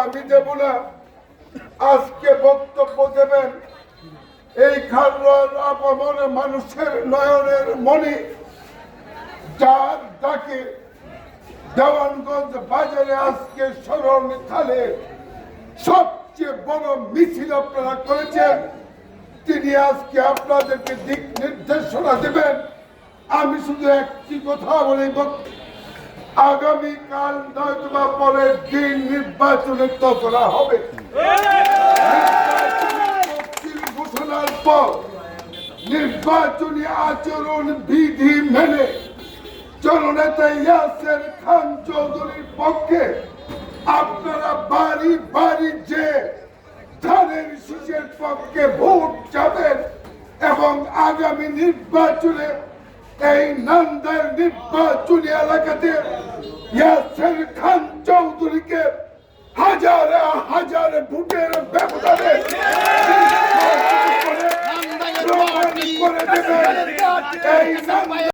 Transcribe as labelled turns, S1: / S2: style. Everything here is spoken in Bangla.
S1: আমি দেব না। আজকে বক্তব্য দেবেন এই খারোয়ার আপামর মানুষের নয়নের মণি, যার ডাকে দেওয়ানগঞ্জ বাজারে আজকে স্মরণকালে সবচেয়ে বড় মিছিল আপনারা করেছেন। তিনি আজকে আপনাদেরকে দিক নির্দেশনা দেবেন। আমি শুধু একটি কথা বলি, আগামীকাল নয়তো পরের দিন নির্বাচনের তফরা হবে। ঘোষণার পর নির্বাচনী আচরণ বিধি মেনে জননেতা ইয়াসের খান চৌধুরীর পক্ষে আপনারা বাড়ি বাড়ি যে ধানের শীষের পক্ষে ভোট যাবেন এবং আগামী নির্বাচনে এই নান্দার নির্বাচনী এলাকাতে ইয়াসের খান চৌধুরীকে হাজারে হাজারে ভোটের ব্যবধানে করে দেবেন। এই